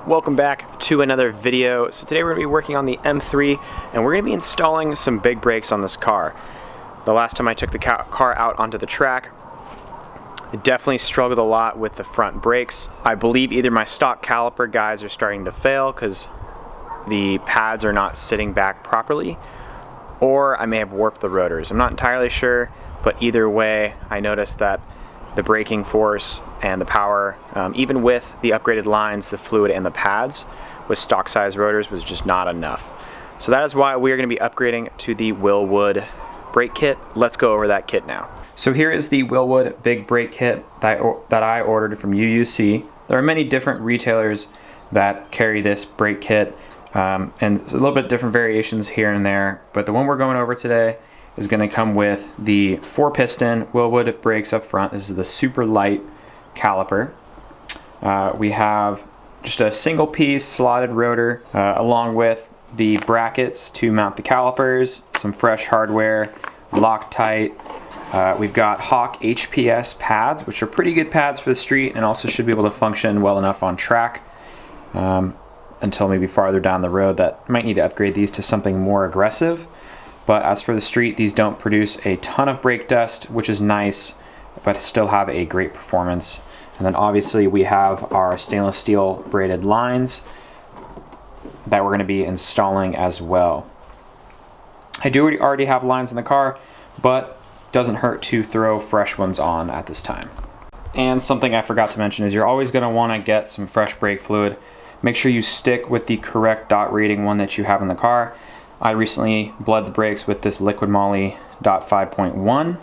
Welcome back to another video. So today we're going to be working on the M3 and we're going to be installing some big brakes on this car. The last time I took the car out onto the track, I definitely struggled a lot with the front brakes. I believe either my stock caliper guides are starting to fail because the pads are not sitting back properly, or I may have warped the rotors. I'm not entirely sure, but either way I noticed that the braking force and the power, even with the upgraded lines, the fluid and the pads with stock size rotors was just not enough. So that is why we are going to be upgrading to the Wilwood brake kit. Let's go over that kit now. So here is the Wilwood big brake kit that I ordered from UUC. There are many different retailers that carry this brake kit, and it's a little bit different variations here and there, but the one we're going over today is going to come with the 4-piston Wilwood brakes up front. This is the super light caliper. We have just a single piece slotted rotor along with the brackets to mount the calipers, some fresh hardware, Loctite. We've got Hawk HPS pads, which are pretty good pads for the street and also should be able to function well enough on track until maybe farther down the road that might need to upgrade these to something more aggressive. But as for the street, these don't produce a ton of brake dust, which is nice, but still have a great performance. And then obviously we have our stainless steel braided lines that we're going to be installing as well. I do already have lines in the car, but doesn't hurt to throw fresh ones on at this time. And something I forgot to mention is you're always going to want to get some fresh brake fluid. Make sure you stick with the correct dot rating one that you have in the car. I recently bled the brakes with this Liquid Moly .5.1.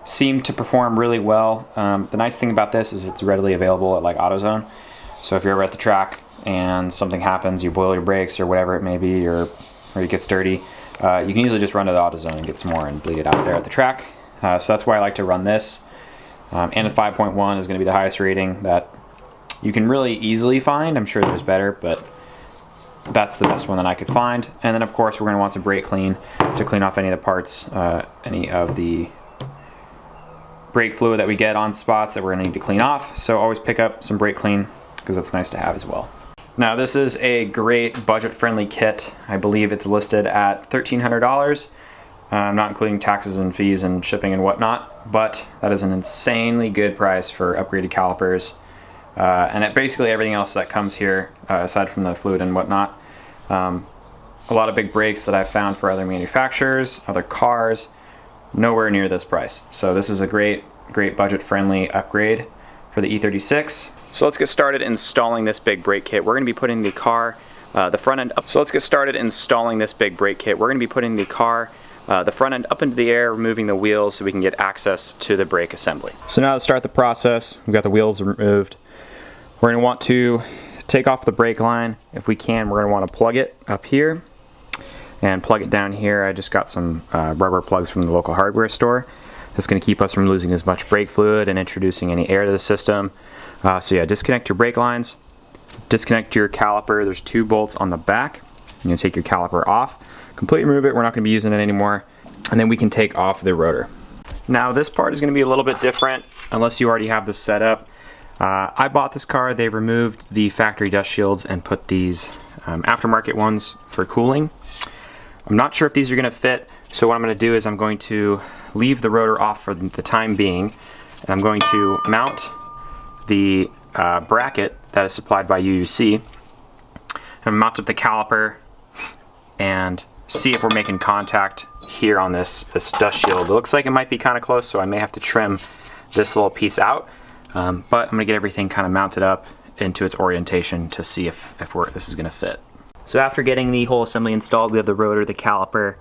Seemed to perform really well. The nice thing about this is it's readily available at like AutoZone. So if you're ever at the track and something happens, you boil your brakes or whatever it may be, or it gets dirty, you can easily just run to the AutoZone and get some more and bleed it out there at the track. So that's why I like to run this. And the 5.1 is going to be the highest rating that you can really easily find. I'm sure there's better, but that's the best one that I could find. And then of course we're going to want some brake clean to clean off any of the parts, any of the brake fluid that we get on spots that we're going to need to clean off. So always pick up some brake clean because that's nice to have as well. Now this is a great budget-friendly kit. I believe it's listed at $1,300, not including taxes and fees and shipping and whatnot, but that is an insanely good price for upgraded calipers. And basically everything else that comes here, aside from the fluid and whatnot. A lot of big brakes that I've found for other manufacturers, other cars, nowhere near this price. So this is a great budget-friendly upgrade for the E36. So let's get started installing this big brake kit. We're going to be putting the car, the front end up. So let's get started installing this big brake kit. We're going to be putting the car, the front end up into the air, removing the wheels so we can get access to the brake assembly. So now to start the process, we've got the wheels removed. We're going to want to take off the brake line. If we can, we're going to want to plug it up here and plug it down here. I just got some rubber plugs from the local hardware store. That's going to keep us from losing as much brake fluid and introducing any air to the system. So yeah, disconnect your brake lines, disconnect your caliper. There's 2 bolts on the back. You're going to take your caliper off, completely remove it. We're not going to be using it anymore. And then we can take off the rotor. Now this part is going to be a little bit different unless you already have this set up. I bought this car. They removed the factory dust shields and put these aftermarket ones for cooling. I'm not sure if these are going to fit, so what I'm going to do is I'm going to leave the rotor off for the time being, and I'm going to mount the bracket that is supplied by UUC, and mount up the caliper and see if we're making contact here on this dust shield. It looks like it might be kind of close, so I may have to trim this little piece out. But I'm going to get everything kind of mounted up into its orientation to see if this is going to fit. So after getting the whole assembly installed, we have the rotor, the caliper,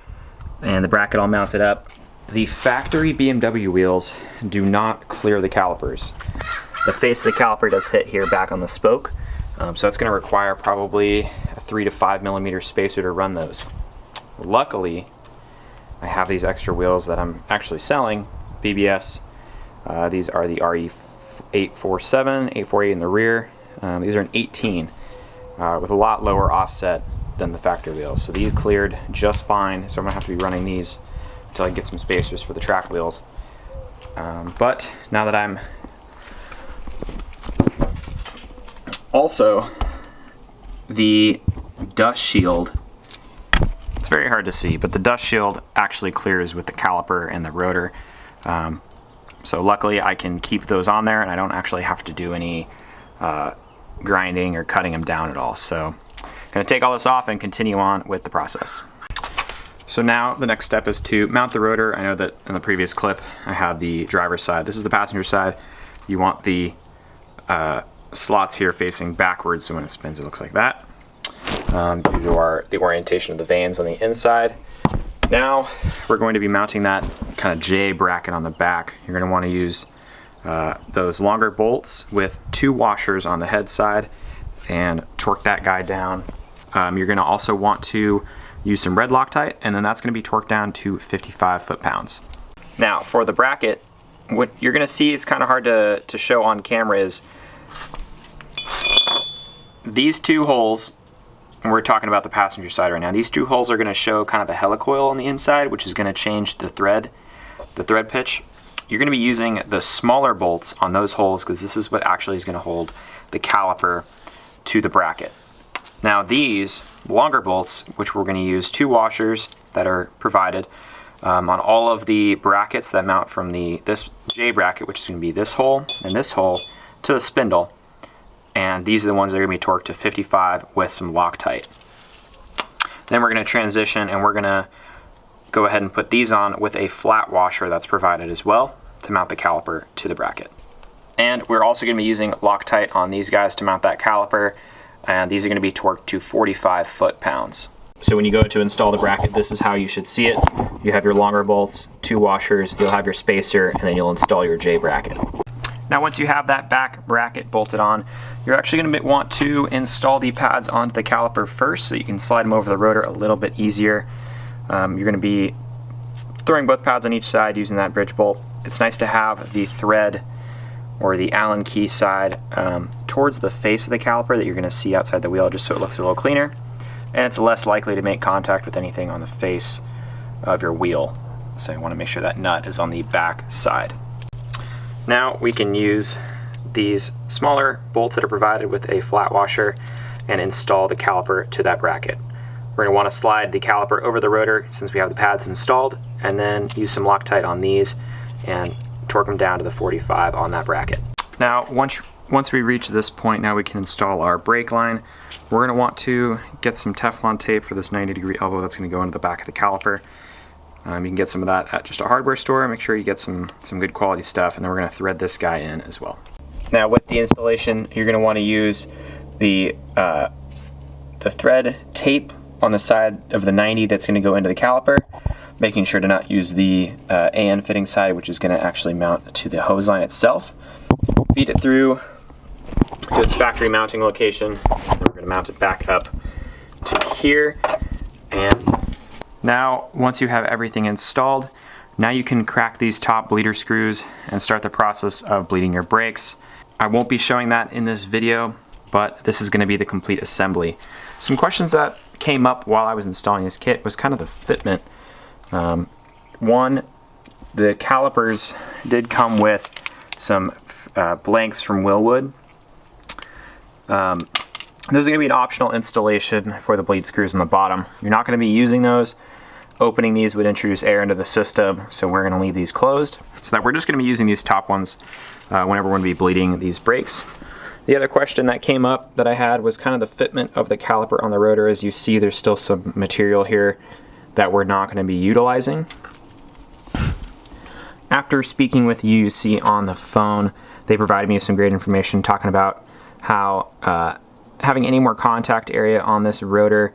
and the bracket all mounted up. The factory BMW wheels do not clear the calipers. The face of the caliper does hit here back on the spoke, so it's going to require probably a 3 to 5 millimeter spacer to run those. Luckily, I have these extra wheels that I'm actually selling, BBS. These are the RE847, 848 in the rear. These are an 18 with a lot lower offset than the factory wheels. So these cleared just fine, so I'm going to have to be running these until I get some spacers for the track wheels. But now that I'm also the dust shield, it's very hard to see, but the dust shield actually clears with the caliper and the rotor. So luckily I can keep those on there and I don't actually have to do any grinding or cutting them down at all. So I'm going to take all this off and continue on with the process. So now the next step is to mount the rotor. I know that in the previous clip I had the driver's side. This is the passenger side. You want the slots here facing backwards, so when it spins it looks like that, due to the orientation of the vanes on the inside. Now we're going to be mounting that kind of J bracket on the back. You're going to want to use those longer bolts with 2 washers on the head side and torque that guy down. You're going to also want to use some red Loctite, and then that's going to be torqued down to 55 foot-pounds. Now for the bracket, what you're going to see, it's kind of hard to show on camera, is these 2 holes, and we're talking about the passenger side right now, these 2 holes are going to show kind of a helicoil on the inside, which is going to change the thread pitch. You're going to be using the smaller bolts on those holes because this is what actually is going to hold the caliper to the bracket. Now these longer bolts, which we're going to use 2 washers that are provided on all of the brackets that mount from this J bracket, which is going to be this hole and this hole, to the spindle. And these are the ones that are going to be torqued to 55 with some Loctite. Then we're going to transition and we're going to go ahead and put these on with a flat washer that's provided as well to mount the caliper to the bracket. And we're also going to be using Loctite on these guys to mount that caliper, and these are going to be torqued to 45 foot-pounds. So when you go to install the bracket, this is how you should see it. You have your longer bolts, 2 washers, you'll have your spacer, and then you'll install your J bracket. Now once you have that back bracket bolted on, you're actually going to want to install the pads onto the caliper first so you can slide them over the rotor a little bit easier. You're going to be throwing both pads on each side using that bridge bolt. It's nice to have the thread or the Allen key side towards the face of the caliper that you're going to see outside the wheel, just so it looks a little cleaner, and it's less likely to make contact with anything on the face of your wheel. So you want to make sure that nut is on the back side. Now we can use these smaller bolts that are provided with a flat washer and install the caliper to that bracket. We're going to want to slide the caliper over the rotor since we have the pads installed, and then use some Loctite on these and torque them down to the 45 on that bracket. Now once we reach this point, now we can install our brake line. We're going to want to get some Teflon tape for this 90-degree elbow that's going to go into the back of the caliper. You can get some of that at just a hardware store. Make sure you get some good quality stuff, and then we're going to thread this guy in as well. Now with the installation, you're going to want to use the thread tape on the side of the 90 that's going to go into the caliper, making sure to not use the AN fitting side, which is going to actually mount to the hose line itself. Feed it through to its factory mounting location, and we're going to mount it back up to here. And now once you have everything installed, now you can crack these top bleeder screws and start the process of bleeding your brakes. I won't be showing that in this video, but this is going to be the complete assembly. Some questions that came up while I was installing this kit was kind of the fitment. One, the calipers did come with some blanks from Willwood. Those are going to be an optional installation for the bleed screws on the bottom. You're not going to be using those. Opening these would introduce air into the system, so we're going to leave these closed. So that we're just going to be using these top ones whenever we're going to be bleeding these brakes. The other question that came up that I had was kind of the fitment of the caliper on the rotor. As you see, there's still some material here that we're not going to be utilizing. After speaking with UUC on the phone, they provided me some great information talking about how having any more contact area on this rotor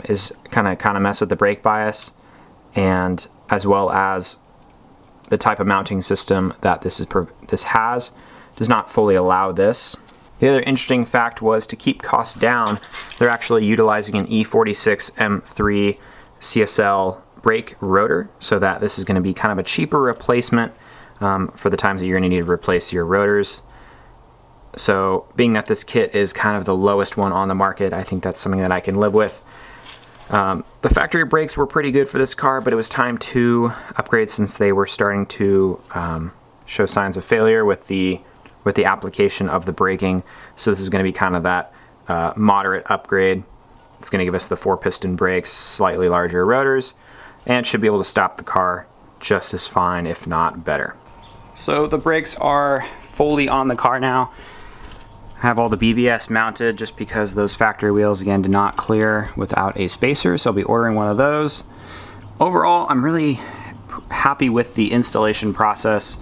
is kind of mess with the brake bias, and as well as the type of mounting system that this has does not fully allow this. The other interesting fact was, to keep costs down, they're actually utilizing an E36 M3 CSL brake rotor, so that this is going to be kind of a cheaper replacement for the times that you're going to need to replace your rotors. So being that this kit is kind of the lowest one on the market, I think that's something that I can live with. The factory brakes were pretty good for this car, but it was time to upgrade since they were starting to show signs of failure with the application of the braking. So this is going to be kind of that moderate upgrade. It's going to give us the 4-piston brakes, slightly larger rotors, and should be able to stop the car just as fine, if not better. So the brakes are fully on the car now. I have all the BBS mounted just because those factory wheels, again, did not clear without a spacer, so I'll be ordering one of those. Overall, I'm really happy with the installation process.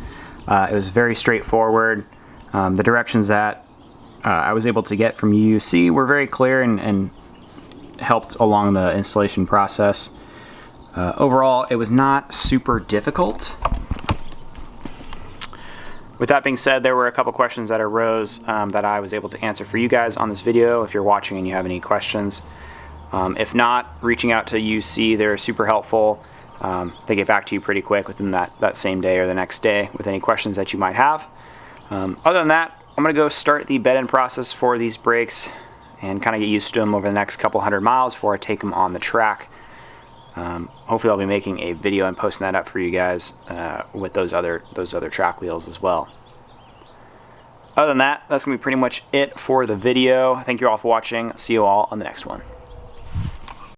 It was very straightforward. The directions that I was able to get from UUC were very clear and helped along the installation process. Overall, it was not super difficult. With that being said, there were a couple questions that arose that I was able to answer for you guys on this video if you're watching and you have any questions. If not, reaching out to UC, they're super helpful. They get back to you pretty quick within that same day or the next day with any questions that you might have. Other than that, I'm going to go start the bed-in process for these brakes and kind of get used to them over the next couple hundred miles before I take them on the track. Hopefully I'll be making a video and posting that up for you guys with those other track wheels as well. Other than that, that's going to be pretty much it for the video. Thank you all for watching. See you all on the next one.